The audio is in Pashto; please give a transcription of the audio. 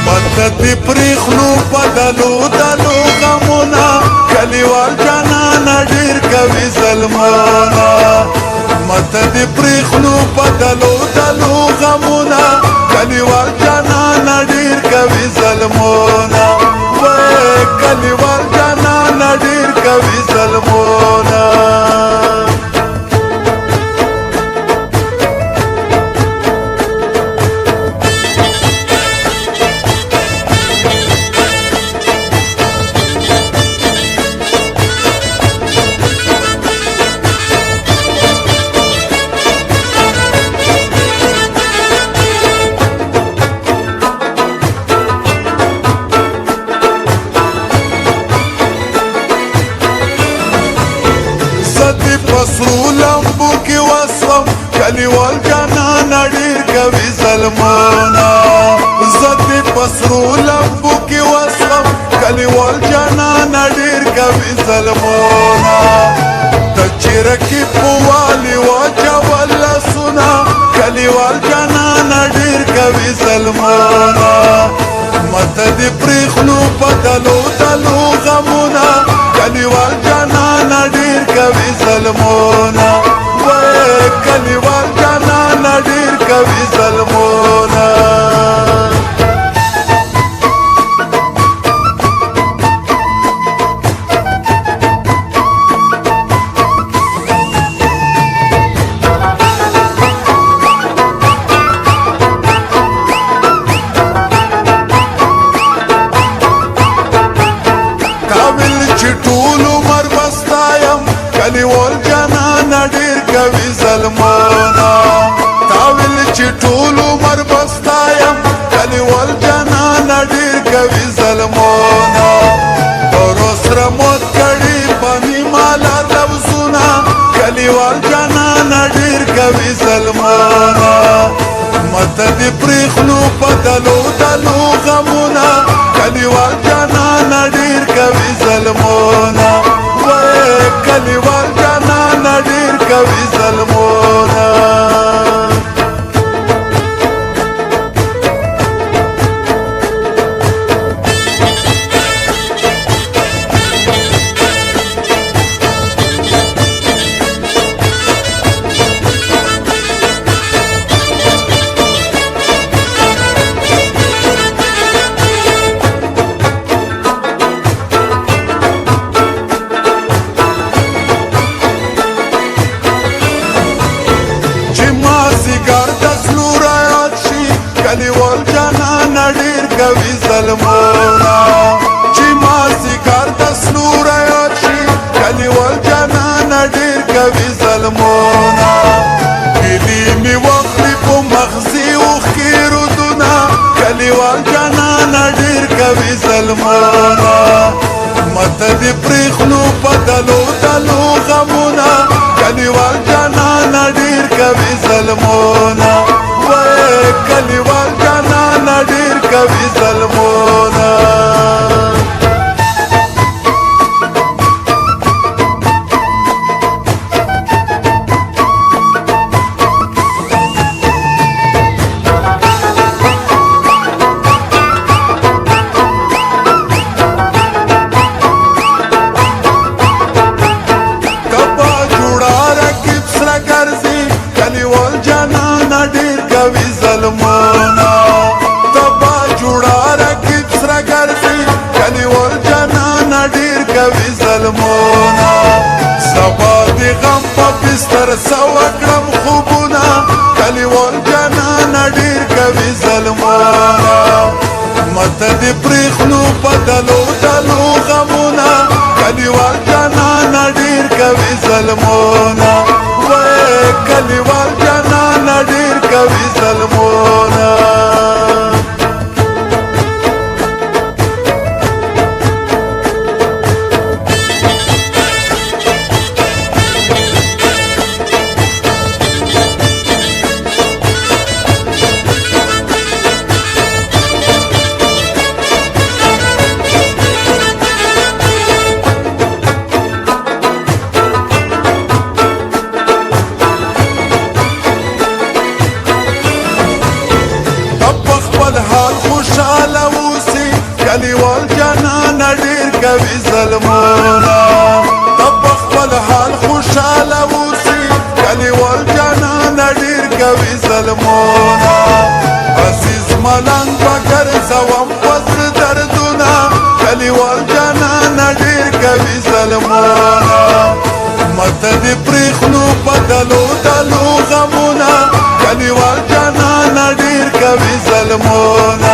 متدی پریخلو پدلو دلو غمونا کلیوال جانانا ډیر کوي ظلمونا متدی پریخلو پدلو دلو غمونا کلیوال جانانا ډیر کوي ظلمونا وای کلیوال جانانا ډیر کوي ظلمونا پسرو لمبو کی وسوم کلیوال جانانا ډیر کوي ظلمونا زدی پسرو لمبو کی وسوم کلیوال جانانا ډیر کوي ظلمونا تچرکی پوالی واچول لسونا کلیوال جانانا ډیر کوي ظلمونا متدی پریخلو پدلو دلو غمونا کلیوال جانانا ډیر کوي ظلمونا وای کلیوال جانانا ډیر کوي ظلمونا کلیوال جانانا ډیر کوي ظلمونا تاویل چې ټول عمر بستایم کلیوال جانانا ډیر کوي ظلمونا ورسره موت کړي په مالا لفظونه کلیوال جانانا ډیر کوي ظلمونا متدی پریخلو پدلو دلو غمونا کلیوال جانانا ډیر کوي ظلمونا کلیوال جانانا ډیر کوي ظلمونا کلیوال جانانا ډیر کوي ظلمونا چې ما سیګار د سلو رایاد شي کلیوال جانانا ډیر کوي ظلمونا ګیلې مې وخلي په مغزي اوښکې رودونه کلیوال جانانا ډیر کوي ظلمونا متدی پریخلو پدلو دلو غمونا کلیوال جانانا ډیر کوي ظلمونا وای کلیوال جانانا ډیر کوي ظلمونا کبا جوړا رکب سره ګرځي کلیوال جانانا ډیر کوي ظلمونا تبا جوړا رکب سره ګرځي کلیوال جانانا ډیر کوي ظلمونا سبا د غم په بستر سو کړم خوبونه کلیوال جانانا ډیر کوي ظلمونا متدی پریخلو پدلو دلو غمونا کلیوال جانانا ډیر کوي ظلمونا وای کلیوال جانانا ډیر کوي ظلمونا حال خوشحاله کوي ظلمونه تب خپل حال خوشاله اوسي کلیوال جانان ډیر کوي ظلمونه عزیز ملنګ بګر زوم وزر دردونه کلیوال جانان ډیر کوي ظلمونه مته دې پرېخلو بدلو دلو غمونه کلیوال جانان ډیر کوي ظلمونه